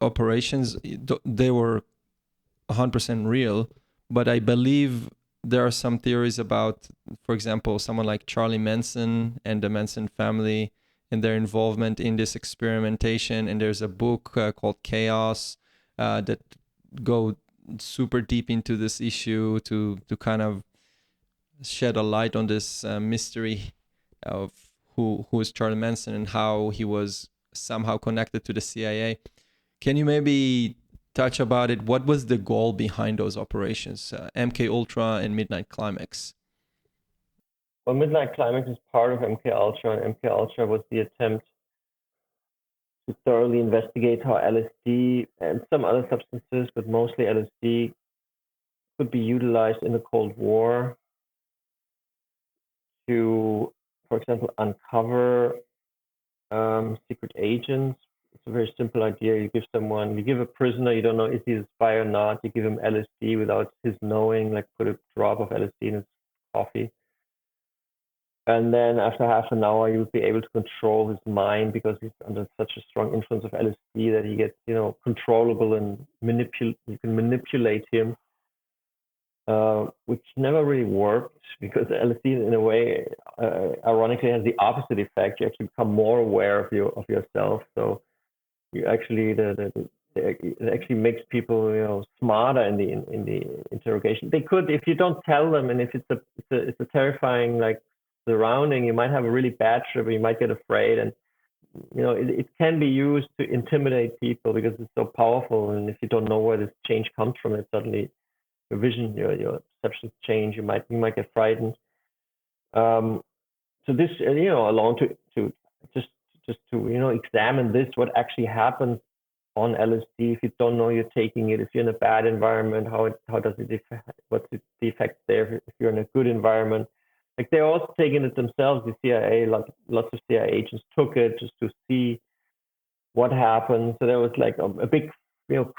operations. They were 100% real, but I believe there are some theories about, for example, someone like Charlie Manson and the Manson family and their involvement in this experimentation. And there's a book called Chaos that go super deep into this issue to kind of shed a light on this mystery of who is Charlie Manson and how he was somehow connected to the CIA. Can you maybe touch about it? What was the goal behind those operations, MK Ultra and Midnight Climax? Well, Midnight Climax is part of MK Ultra, and MK Ultra was the attempt to thoroughly investigate how LSD and some other substances, but mostly LSD, could be utilized in the Cold War to, for example, uncover secret agents. It's a very simple idea. You give a prisoner, you don't know if he's a spy or not, you give him LSD without his knowing, like put a drop of LSD in his coffee. And then after half an hour, you'll be able to control his mind because he's under such a strong influence of LSD that he gets, controllable and you can manipulate him, which never really worked because LSD, in a way, ironically, has the opposite effect. You actually become more aware of yourself. So you actually it actually makes people smarter in the interrogation. They could, if you don't tell them, and if it's a terrifying surrounding, you might have a really bad trip, or you might get afraid, and it can be used to intimidate people because it's so powerful. And if you don't know where this change comes from, it suddenly your vision, your perceptions change. You might get frightened. So this, along to just to examine this, what actually happens on LSD if you don't know you're taking it. If you're in a bad environment, how does it affect? What's the effect there? If you're in a good environment, like they're also taking it themselves. The CIA, lots of CIA agents took it just to see what happened. So there was like a big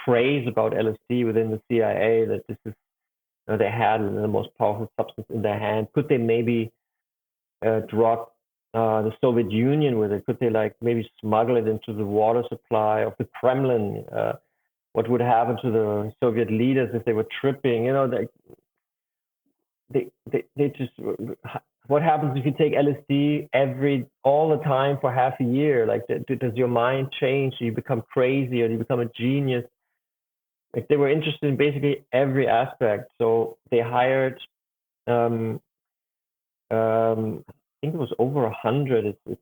craze about LSD within the CIA, that this is they had the most powerful substance in their hand. Could they maybe drug the Soviet Union with it? Could they maybe smuggle it into the water supply of the Kremlin? What would happen to the Soviet leaders if they were tripping? They just, what happens if you take LSD all the time for half a year? Does your mind change? Do you become crazy, or do you become a genius? Like, they were interested in basically every aspect. So they hired, I think it was over 100. It's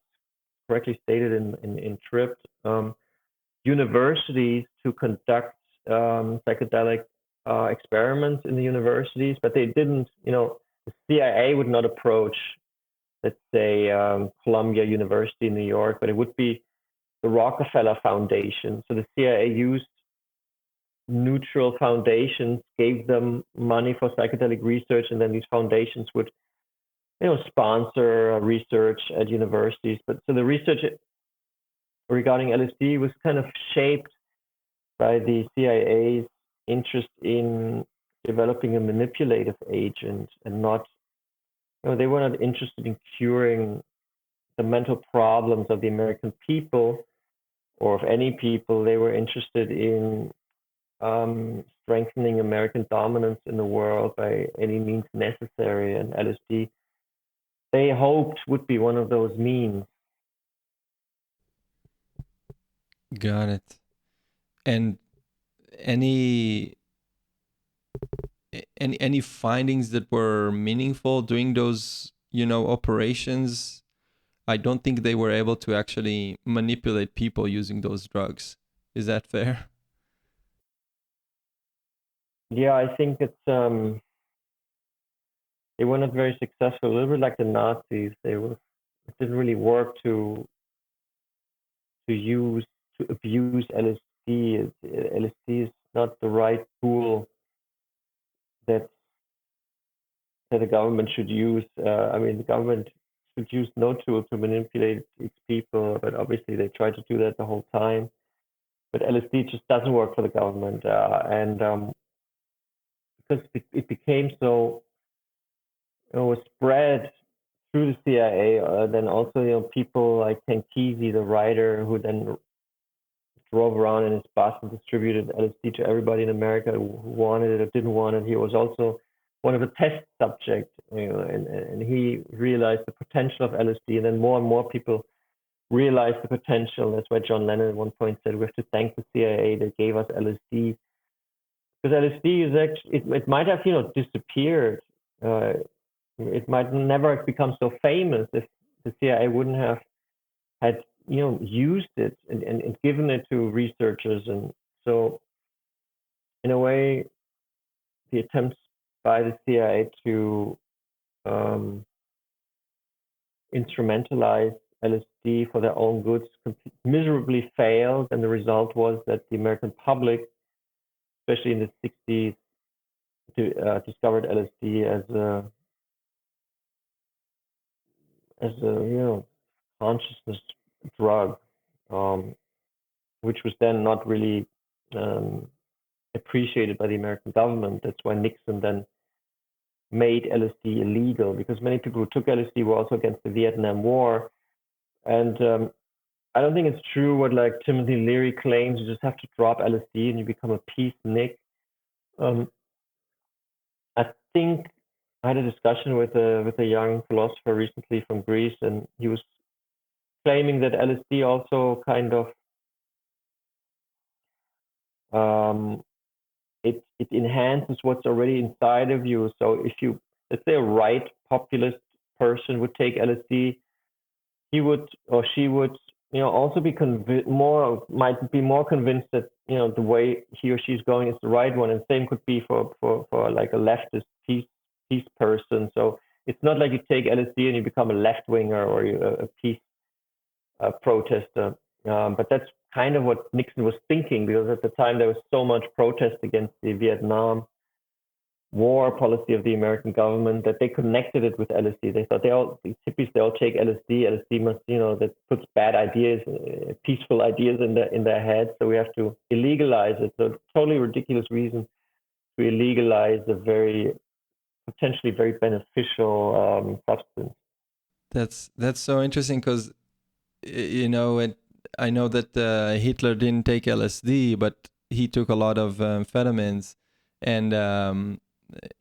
correctly stated in Tripped, universities to conduct psychedelic experiments in the universities, but they didn't. The CIA would not approach, let's say, Columbia University in New York, but it would be the Rockefeller Foundation. So the CIA used neutral foundations, gave them money for psychedelic research, and then these foundations would sponsor research at universities. But so the research regarding LSD was kind of shaped by the CIA's interest in developing a manipulative agent, and not, they were not interested in curing the mental problems of the American people or of any people. They were interested in strengthening American dominance in the world by any means necessary, and LSD, they hoped, would be one of those means. Got it. And any findings that were meaningful during those operations? I don't think they were able to actually manipulate people using those drugs. Is that fair? Yeah, I think it's they were not very successful. A little bit like the Nazis. It didn't really work to abuse LSD. LSD is not the right tool that the government should use. The government should use no tool to manipulate its people, but obviously they try to do that the whole time. But LSD just doesn't work for the government, and because it became so, was spread through the CIA. Then also, people like Tankisi, the writer, who then drove around in his bus and distributed LSD to everybody in America who wanted it or didn't want it. He was also one of the test subjects, and he realized the potential of LSD, and then more and more people realized the potential. That's why John Lennon at one point said, "We have to thank the CIA that gave us LSD," because LSD is actually, it might have disappeared. It might never have become so famous if the CIA wouldn't have had used it and given it to researchers. And so, in a way, the attempts by the CIA to instrumentalize LSD for their own goods miserably failed, and the result was that the American public, especially in the 60s, discovered LSD as a consciousness drug, which was then not really appreciated by the American government. That's why Nixon then made LSD illegal, because many people who took LSD were also against the Vietnam War. And I don't think it's true what Timothy Leary claims, you just have to drop LSD and you become a peacenik. I think I had a discussion with a young philosopher recently from Greece, and he was claiming that LSD also kind of it enhances what's already inside of you. So if you, let's say, a right populist person would take LSD, he would or she would, also be might be more convinced that, the way he or she's going is the right one. And same could be for like a leftist peace person. So it's not like you take LSD and you become a left winger or a peace protester. But that's kind of what Nixon was thinking, because at the time there was so much protest against the Vietnam war policy of the American government that they connected it with LSD. They thought these hippies, they all take LSD. LSD must, that puts bad ideas, peaceful ideas in their heads. So we have to illegalize it. So totally ridiculous reason to illegalize a potentially very beneficial substance. That's so interesting because, I know that Hitler didn't take LSD, but he took a lot of amphetamines. And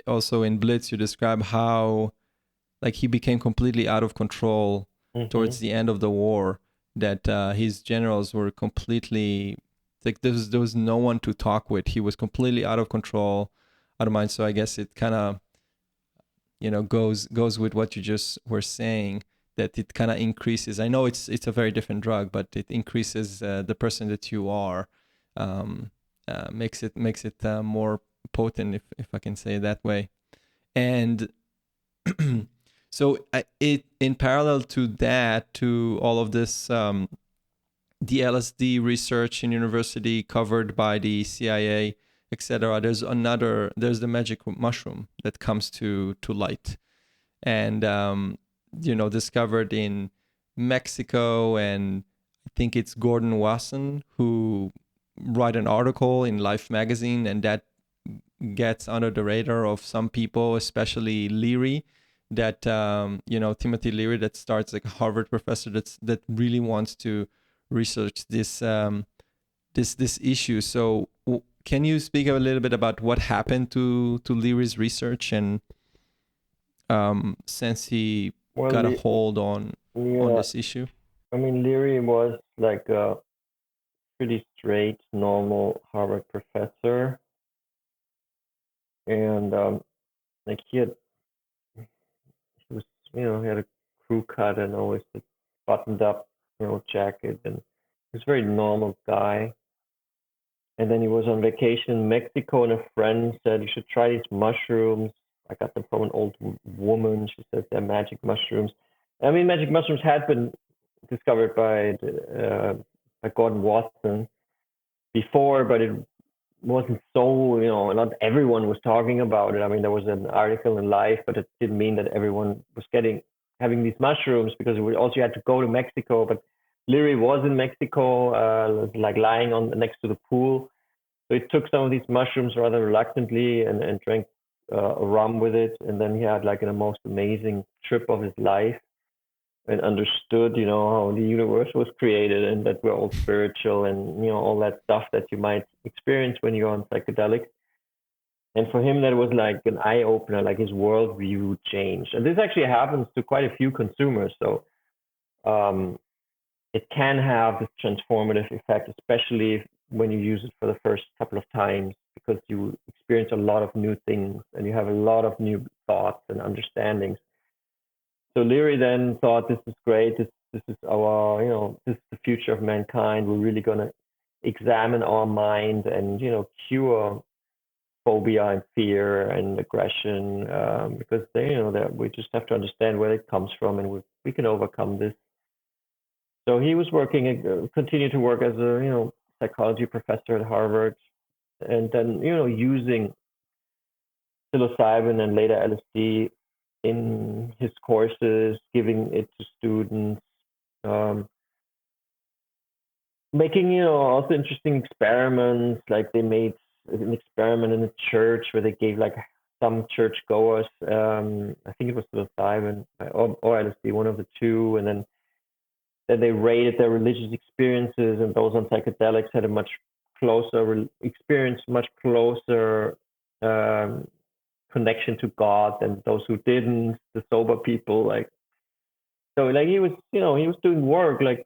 also in Blitz, you describe how like he became completely out of control towards the end of the war, that his generals were completely like there was no one to talk with. He was completely out of control, out of mind. So I guess it kind of goes with what you just were saying, that it kind of increases. I know it's a very different drug, but it increases the person that you are, makes it more potent, if I can say it that way. And so in parallel to that, to all of this, the LSD research in university covered by the CIA, etc. There's the magic mushroom that comes to light, and discovered in Mexico. And I think it's Gordon Wasson who write an article in Life magazine, and that gets under the radar of some people, especially Leary, that Timothy Leary, that starts like a Harvard professor that really wants to research this issue. So can you speak a little bit about what happened to Leary's research, and since he got a hold on this issue? I mean, Leary was like a pretty straight, normal Harvard professor, and like he was, he had a crew cut and always a buttoned up, jacket, and he was a very normal guy. And then he was on vacation in Mexico, and a friend said, "You should try these mushrooms. I got them from an old woman. She said they're magic mushrooms." I mean, magic mushrooms had been discovered by Gordon Watson before, but it wasn't so, not everyone was talking about it. I mean, there was an article in Life, but it didn't mean that everyone was having these mushrooms, because we also had to go to Mexico. But Leary was in Mexico, like lying next to the pool. So he took some of these mushrooms rather reluctantly and drank a rum with it. And then he had like the most amazing trip of his life, and understood, how the universe was created, and that we're all spiritual, and, all that stuff that you might experience when you're on psychedelics. And for him, that was like an eye opener, like his worldview changed. And this actually happens to quite a few consumers. So it can have this transformative effect, especially when you use it for the first couple of times, because you experience a lot of new things and you have a lot of new thoughts and understandings. So Leary then thought, this is great. This is our, this is the future of mankind. We're really going to examine our mind and, cure phobia and fear and aggression, because we just have to understand where it comes from, and we can overcome this. So he was continued to work as a, psychology professor at Harvard, and then, using psilocybin and later LSD in his courses, giving it to students, making, also interesting experiments. Like they made an experiment in a church where they gave like some church goers, I think it was psilocybin or LSD, one of the two, and then they rated their religious experiences, and those on psychedelics had a much closer connection to God than those who didn't, the sober people. So he was, he was doing work, like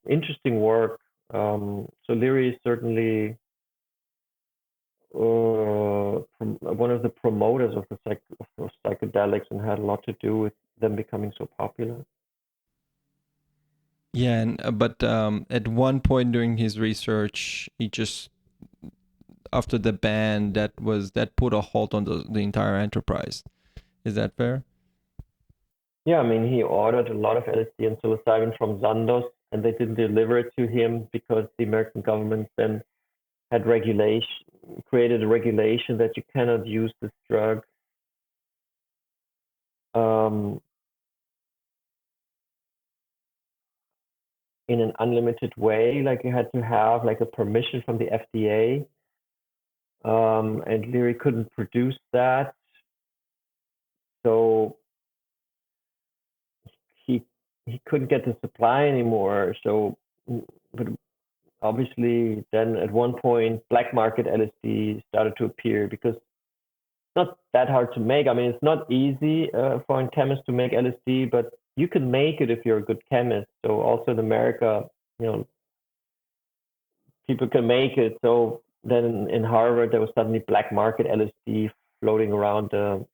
interesting work. So Leary is certainly one of the promoters of of psychedelics and had a lot to do with them becoming so popular. Yeah, but at one point during his research, he just after the ban that put a halt on the entire enterprise. Is that fair? Yeah, I mean, he ordered a lot of LSD and psilocybin from Sandoz, and they didn't deliver it to him because the American government then had created a regulation that you cannot use this drug um, in an unlimited way. Like you had to have like a permission from the FDA, and Leary couldn't produce that, so he he couldn't get the supply anymore. So, but obviously, then at one point, black market LSD started to appear because it's not that hard to make. I mean, it's not easy for a chemist to make LSD, but you can make it if you're a good chemist. So also in America, you know, people can make it. So then in Harvard, there was suddenly black market LSD floating around the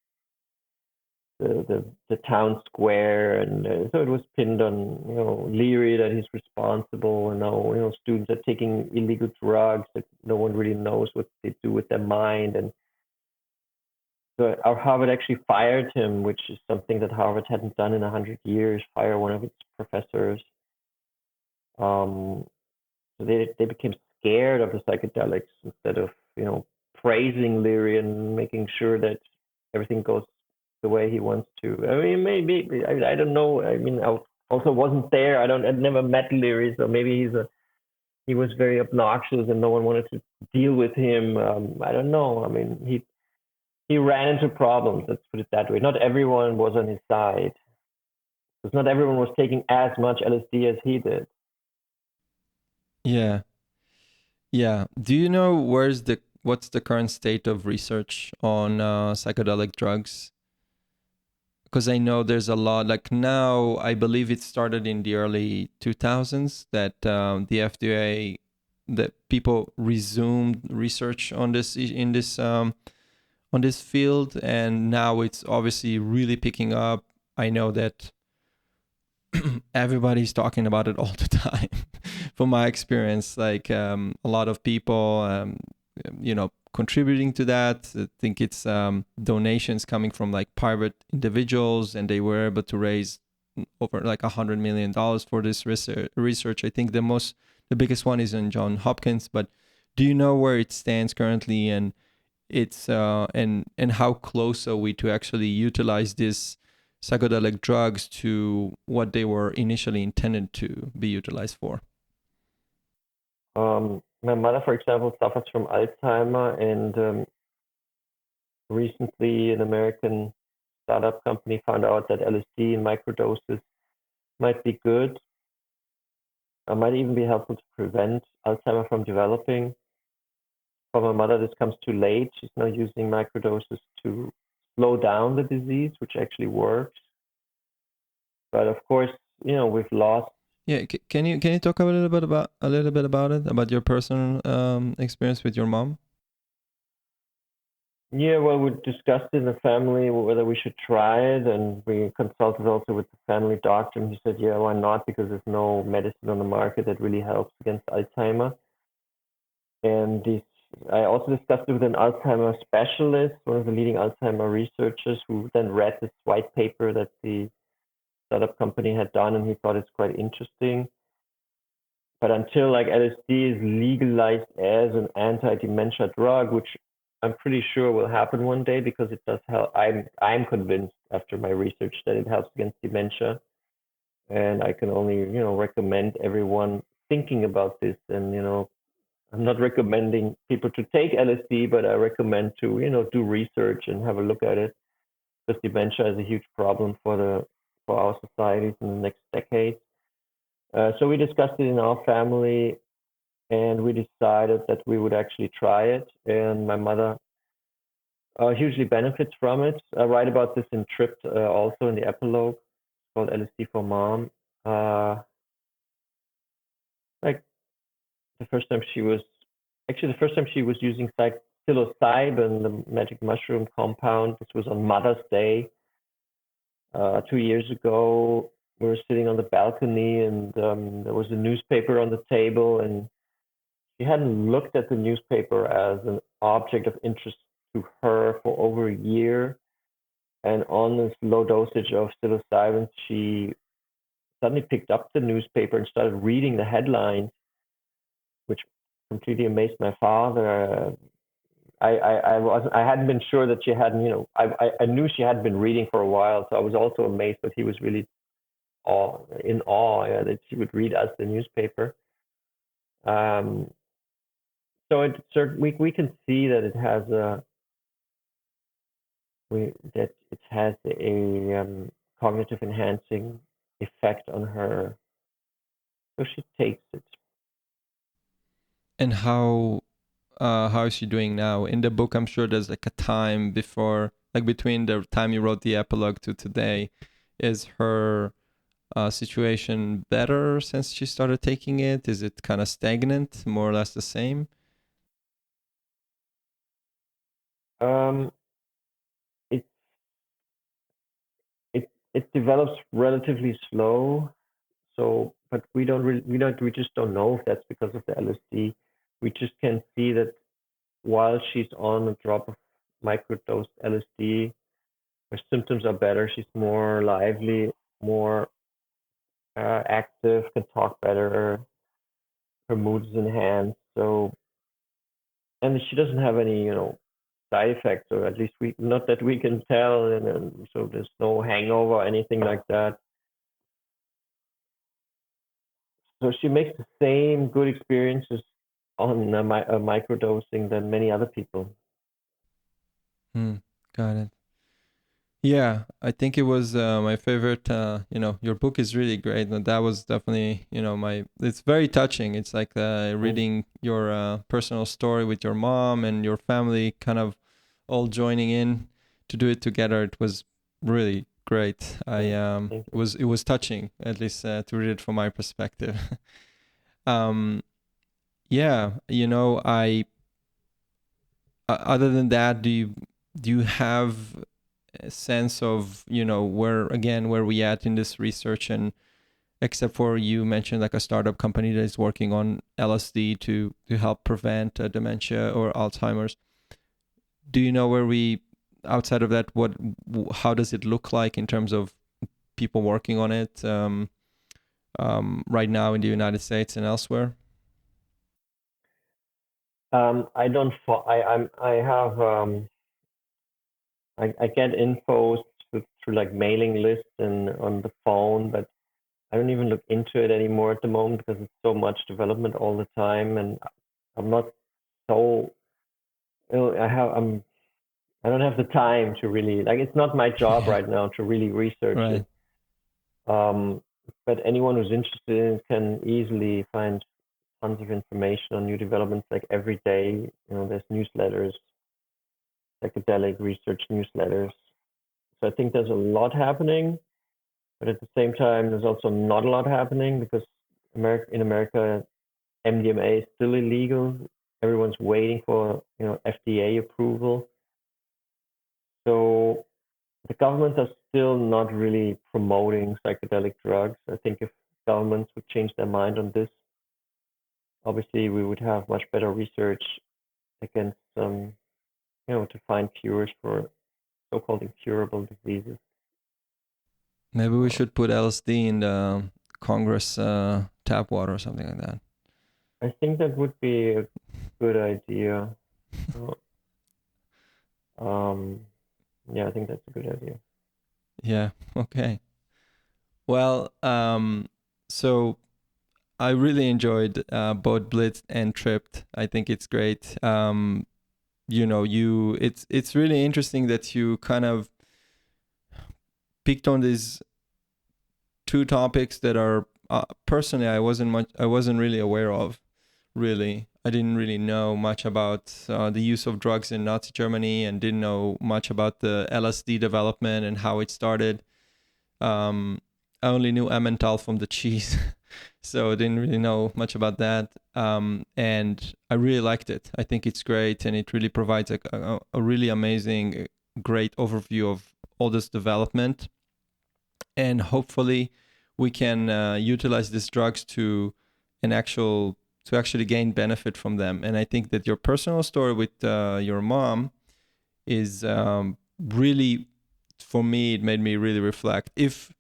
town square, and so it was pinned on Leary that he's responsible, and now students are taking illegal drugs that no one really knows what they do with their mind, and so our Harvard actually fired him, which is something that Harvard hadn't done in 100 years. Fire one of its professors. So they became scared of the psychedelics instead of praising Leary and making sure that everything goes the way he wants to. I mean, maybe I don't know. I mean, I also wasn't there. I never met Leary, so maybe he was very obnoxious and no one wanted to deal with him. I don't know. I mean, he ran into problems. Let's put it that way. Not everyone was on his side, because not everyone was taking as much LSD as he did. Yeah. Yeah. Do you know what's the current state of research on psychedelic drugs? Because I know there's a lot. Like now, I believe it started in the early 2000s that the FDA, that people resumed research on this in this on this field, and now it's obviously really picking up. I know that everybody's talking about it all the time. From my experience, like a lot of people, contributing to that. I think it's donations coming from like private individuals, and they were able to raise over like $100 million for this research. I think the biggest one is in John Hopkins. But do you know where it stands currently, and it's and how close are we to actually utilize this psychedelic drugs to what they were initially intended to be utilized for? My mother, for example, suffers from Alzheimer, and recently an American startup company found out that LSD in microdoses might be good. Might even be helpful to prevent Alzheimer from developing. For my mother, this comes too late. She's now using microdoses to slow down the disease, which actually works. But of course, we've lost. Yeah, can you talk a little bit about it, about your personal experience with your mom? Yeah, well, we discussed in the family whether we should try it, and we consulted also with the family doctor, and he said, yeah, why not? Because there's no medicine on the market that really helps against Alzheimer. And I also discussed it with an Alzheimer specialist, one of the leading Alzheimer researchers, who then read this white paper that the startup company had done, and he thought it's quite interesting. But until like LSD is legalized as an anti-dementia drug, which I'm pretty sure will happen one day because it does help. I'm convinced after my research that it helps against dementia, and I can only recommend everyone thinking about this. And I'm not recommending people to take LSD, but I recommend to do research and have a look at it, because dementia is a huge problem for our societies in the next decade. So we discussed it in our family, and we decided that we would actually try it. And my mother hugely benefits from it. I write about this in Tripped, also in the epilogue, called LSD for Mom. Like the first time she was using psilocybin, the magic mushroom compound. This was on Mother's Day 2 years ago. We were sitting on the balcony, and there was a newspaper on the table, and she hadn't looked at the newspaper as an object of interest to her for over a year. And on this low dosage of psilocybin, she suddenly picked up the newspaper and started reading the headlines, which completely amazed my father. I hadn't been sure that she hadn't, I knew she had been reading for a while, so I was also amazed that he was really in awe, that she would read us the newspaper. So we can see that it has a cognitive enhancing effect on her, so she takes it. And how is she doing now? In the book, I'm sure there's like a time before, like between the time you wrote the epilogue to today. Is her situation better since she started taking it? Is it kind of stagnant, more or less the same? It it develops relatively slow. So, but we just don't know if that's because of the LSD. We just can see that while she's on a drop of microdosed LSD, her symptoms are better. She's more lively, more active, can talk better. Her mood is enhanced. So, and she doesn't have any, side effects, or at least not that we can tell. And so there's no hangover or anything like that. So she makes the same good experiences on microdosing than many other people. Got it. Yeah, I think it was my favorite. Your book is really great, and that was definitely, it's very touching. It's like reading your personal story with your mom and your family kind of all joining in to do it together. It was really great. It was touching, at least to read it from my perspective. Yeah, I other than that, do you have a sense of where we at in this research? And except for, you mentioned like a startup company that is working on LSD to help prevent dementia or Alzheimer's, do you know where we, outside of that, how does it look like in terms of people working on it right now in the United States and elsewhere? I don't. I have. I get info through like mailing lists and on the phone, but I don't even look into it anymore at the moment because it's so much development all the time, and I'm not so. I don't have the time to really, like, it's not my job right now to really research Right. it. But anyone who's interested in it can easily find tons of information on new developments. Like every day, there's newsletters, psychedelic research newsletters. So I think there's a lot happening, but at the same time, there's also not a lot happening because in America, MDMA is still illegal. Everyone's waiting for FDA approval. So the governments are still not really promoting psychedelic drugs. I think if governments would change their mind on this, obviously we would have much better research against to find cures for so-called incurable diseases. Maybe we should put LSD in the Congress tap water or something like that. I think that would be a good idea. Yeah, I think that's a good idea. Yeah. Okay. Well, so I really enjoyed both Blitzed and Tripped. I think it's great. It's really interesting that you kind of picked on these two topics that are personally I wasn't really aware of. Really, I didn't really know much about the use of drugs in Nazi Germany, and didn't know much about the LSD development and how it started. I only knew Emmental from the cheese. so I didn't really know much about that. And I really liked it. I think it's great, and it really provides a really amazing, great overview of all this development. And hopefully we can utilize these drugs to actually gain benefit from them. And I think that your personal story with your mom is really, for me, it made me really reflect. If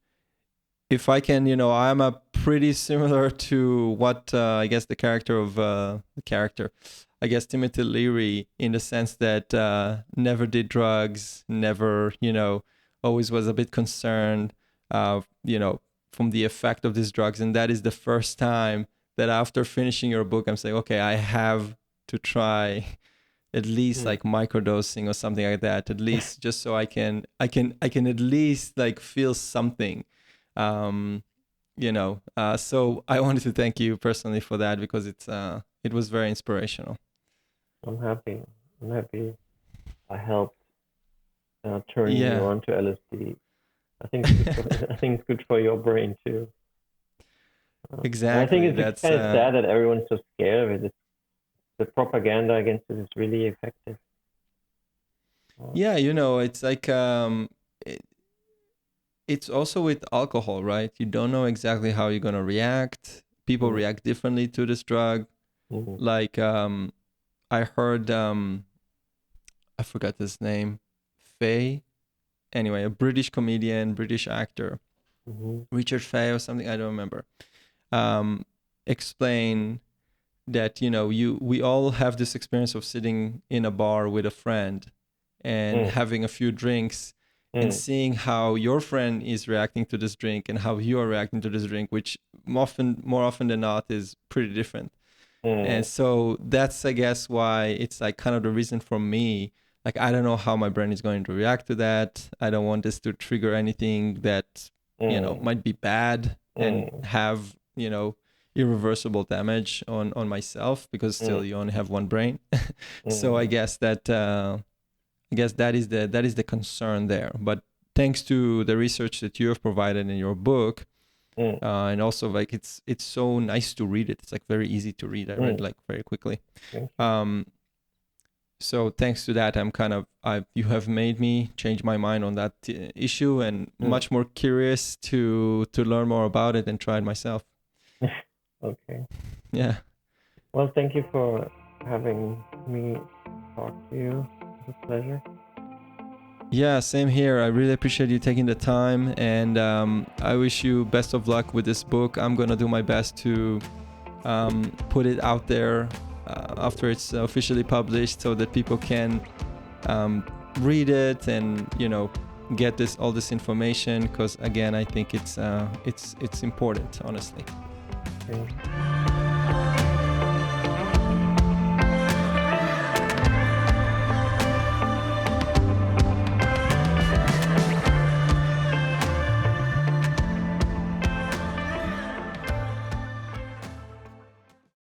I can, I'm a pretty similar to what I guess I guess Timothy Leary, in the sense that never did drugs, never, always was a bit concerned, from the effect of these drugs. And that is the first time that after finishing your book, I'm saying, okay, I have to try at least like microdosing or something like that, at least just so I can at least like feel something. So I wanted to thank you personally for that, because it was very inspirational. I'm happy I helped turning you on to LSD. I think it's good for your brain too. Exactly. I think it's kind of sad that everyone's so scared of it. The propaganda against it is really effective. It's like it's also with alcohol, right? You don't know exactly how you're gonna react. People react differently to this drug. Like I heard I forgot his name, Faye. Anyway, a British comedian, British actor, Richard Faye or something, I don't remember. Explain that we all have this experience of sitting in a bar with a friend and having a few drinks and seeing how your friend is reacting to this drink and how you are reacting to this drink, which more often than not is pretty different. And so that's, I guess, why it's like kind of the reason for me. Like, I don't know how my brain is going to react to that. I don't want this to trigger anything that, might be bad and have, irreversible damage on myself, because still you only have one brain. So I guess that is the concern there. But thanks to the research that you have provided in your book, and also like it's so nice to read it. It's like very easy to read. I read like very quickly. So thanks to that, you have made me change my mind on that issue, and much more curious to learn more about it and try it myself. Okay. Yeah. Well, thank you for having me talk to you. It's a pleasure. Yeah, same here. I really appreciate you taking the time, and I wish you best of luck with this book. I'm gonna do my best to put it out there after it's officially published, so that people can read it and get all this information. Because again, I think it's important, honestly. Okay.